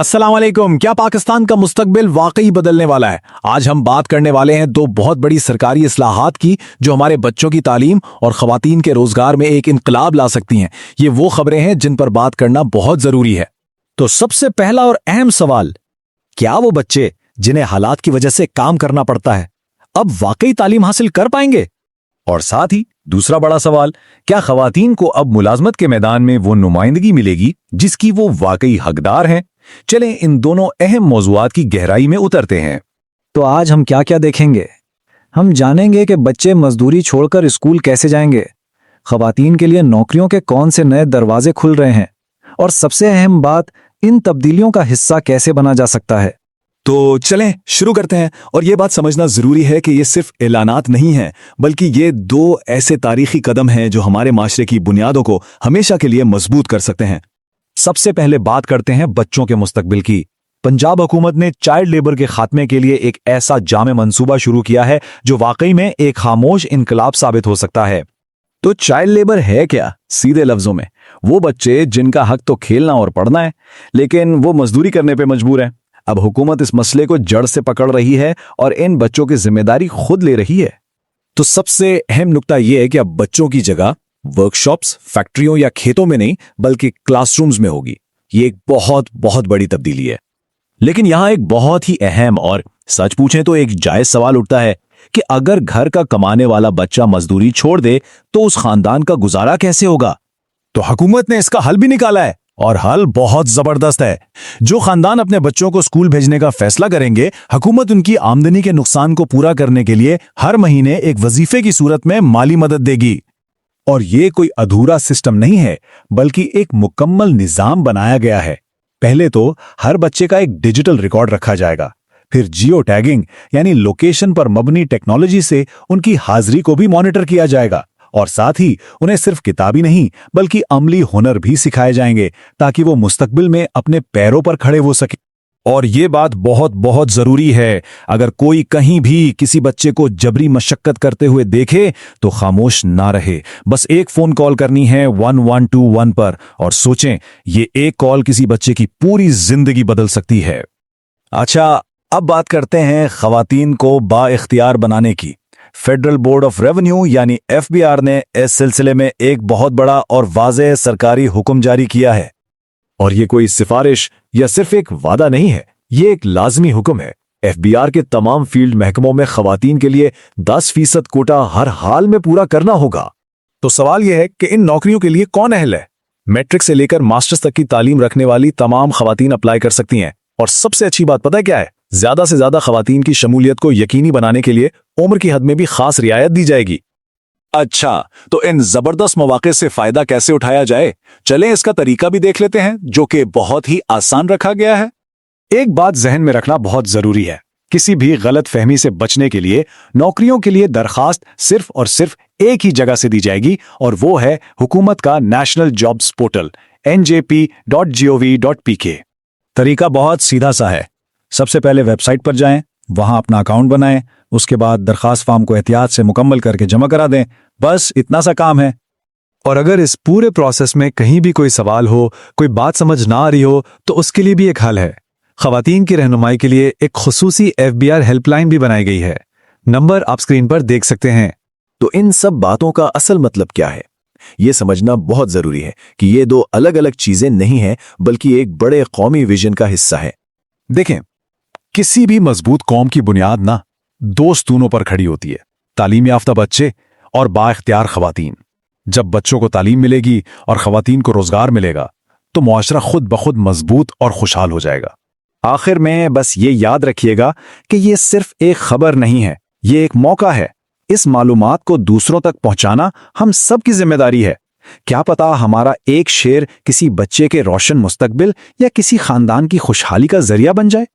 अस्सलाम वालेकुम। क्या पाकिस्तान का मुस्तकबिल वाकई बदलने वाला है? आज हम बात करने वाले हैं दो बहुत बड़ी सरकारी इस्लाहात की जो हमारे बच्चों की तालीम और खवातीन के रोजगार में एक इनकलाब ला सकती हैं। ये वो खबरें हैं जिन पर बात करना बहुत जरूरी है। तो सबसे पहला और अहम सवाल, क्या वो बच्चे जिन्हें हालात की वजह से काम करना पड़ता है अब वाकई तालीम हासिल कर पाएंगे? और साथ ही दूसरा बड़ा सवाल, क्या खवातीन को अब मुलाजमत के मैदान में वो नुमाइंदगी मिलेगी जिसकी वो वाकई हकदार हैं? चलें इन दोनों अहम मौज़ूआत की गहराई में उतरते हैं। तो आज हम क्या क्या देखेंगे? हम जानेंगे कि बच्चे मजदूरी छोड़कर स्कूल कैसे जाएंगे, खवातीन के लिए नौकरियों के कौन से नए दरवाजे खुल रहे हैं, और सबसे अहम बात, इन तब्दीलियों का हिस्सा कैसे बना जा सकता है। तो चलें शुरू करते हैं। और ये बात समझना जरूरी है कि ये सिर्फ ऐलानात नहीं हैं, बल्कि ये दो ऐसे तारीखी कदम हैं जो हमारे माशरे की बुनियादों को हमेशा के लिए मजबूत कर सकते हैं। सबसे पहले बात करते हैं बच्चों के मुस्तकबिल की। पंजाब हुकूमत ने चाइल्ड लेबर के खात्मे के लिए एक ऐसा जामे मंसूबा शुरू किया है जो वाकई में एक खामोश इनकलाब साबित हो सकता है। तो चाइल्ड लेबर है क्या? सीधे लफ्जों में वो बच्चे जिनका हक तो खेलना और पढ़ना है, लेकिन वो मजदूरी करने पे मजबूर हैं। अब हुकूमत इस मसले को जड़ से पकड़ रही है और इन बच्चों की जिम्मेदारी खुद ले रही है। तो सबसे अहम नुकता यह है कि अब बच्चों की जगह वर्कशॉप्स, फैक्ट्रियों या खेतों में नहीं बल्कि क्लासरूम्स में होगी। ये एक बहुत बहुत बड़ी तब्दीली है। लेकिन यहां एक बहुत ही अहम और सच पूछें तो एक जायज सवाल उठता है कि अगर घर का कमाने वाला बच्चा मजदूरी छोड़ दे तो उस खानदान का गुजारा कैसे होगा? तो हुकूमत ने इसका हल भी निकाला है, और हल बहुत जबरदस्त है। जो खानदान अपने बच्चों को स्कूल भेजने का फैसला करेंगे, हुकूमत उनकी आमदनी के नुकसान को पूरा करने के लिए हर महीने एक वजीफे की सूरत में माली मदद देगी। और ये कोई अधूरा सिस्टम नहीं है, बल्कि एक मुकम्मल निजाम बनाया गया है। पहले तो हर बच्चे का एक डिजिटल रिकॉर्ड रखा जाएगा, फिर जियो टैगिंग यानी लोकेशन पर मबनी टेक्नोलॉजी से उनकी हाजिरी को भी मॉनिटर किया जाएगा, और साथ ही उन्हें सिर्फ किताबी नहीं बल्कि अमली हुनर भी सिखाए जाएंगे ताकि वो मुस्तकबिल में अपने पैरों पर खड़े हो सके। और ये बात बहुत बहुत जरूरी है, अगर कोई कहीं भी किसी बच्चे को जबरी मशक्कत करते हुए देखे तो खामोश ना रहे। बस एक फोन कॉल करनी है 1121 पर, और सोचें ये एक कॉल किसी बच्चे की पूरी जिंदगी बदल सकती है। अच्छा, अब बात करते हैं खवातीन को बाइख्तियार बनाने की। फेडरल बोर्ड ऑफ रेवेन्यू यानी FBR ने इस सिलसिले में एक बहुत बड़ा और वाज़ेह सरकारी हुक्म जारी किया है। और ये कोई सिफारिश या सिर्फ एक वादा नहीं है, ये एक लाजमी हुक्म है। FBR के तमाम फील्ड महकमों में खवातीन के लिए 10% कोटा हर हाल में पूरा करना होगा। तो सवाल यह है कि इन नौकरियों के लिए कौन अहल है? मैट्रिक से लेकर मास्टर्स तक की तालीम रखने वाली तमाम खवातीन अप्लाई कर सकती हैं। और सबसे अच्छी बात पता है क्या है? ज्यादा से ज्यादा खवातीन की शमूलियत को यकीनी बनाने के लिए उम्र की हद में भी खास रियायत दी जाएगी। अच्छा, तो इन जबरदस्त मौके से फायदा कैसे उठाया जाए? चलें इसका तरीका भी देख लेते हैं, जो कि बहुत ही आसान रखा गया है। एक बात जहन में रखना बहुत जरूरी है, किसी भी गलत फहमी से बचने के लिए नौकरियों के लिए दरखास्त सिर्फ और सिर्फ एक ही जगह से दी जाएगी, और वो है हुकूमत का नेशनल जॉब्स पोर्टल njp.gov.pk। तरीका बहुत सीधा सा है। सबसे पहले वेबसाइट पर जाएं, वहां अपना अकाउंट बनाएं, उसके बाद दरखास्त फॉर्म को एहतियात से मुकम्मल करके जमा करा दें। बस इतना सा काम है। और अगर इस पूरे प्रोसेस में कहीं भी कोई सवाल हो, कोई बात समझ ना आ रही हो, तो उसके लिए भी एक हल है। खवातीन की रहनुमाई के लिए एक खुसूसी FBR हेल्पलाइन भी बनाई गई है। नंबर आप स्क्रीन पर देख सकते हैं। तो इन सब बातों का असल मतलब क्या है, ये समझना बहुत जरूरी है कि ये दो अलग अलग चीजें नहीं हैं, बल्कि एक बड़े कौमी विजन का हिस्सा है। देखें, किसी भी मजबूत कौम की बुनियाद ना दो स्तूनों पर खड़ी होती है, तालीम याफ्ता बच्चे और बाइख्तियार खवातीन। जब बच्चों को तालीम मिलेगी और खवातीन को रोजगार मिलेगा तो मुआशरा खुद ब खुद मजबूत और खुशहाल हो जाएगा। आखिर में बस ये याद रखिएगा कि ये सिर्फ एक खबर नहीं है, ये एक मौका है। इस मालूमात को दूसरों तक पहुंचाना हम सब की जिम्मेदारी है। क्या पता हमारा एक शेर किसी बच्चे के रोशन मुस्तकबिल या किसी खानदान की खुशहाली का जरिया बन जाए।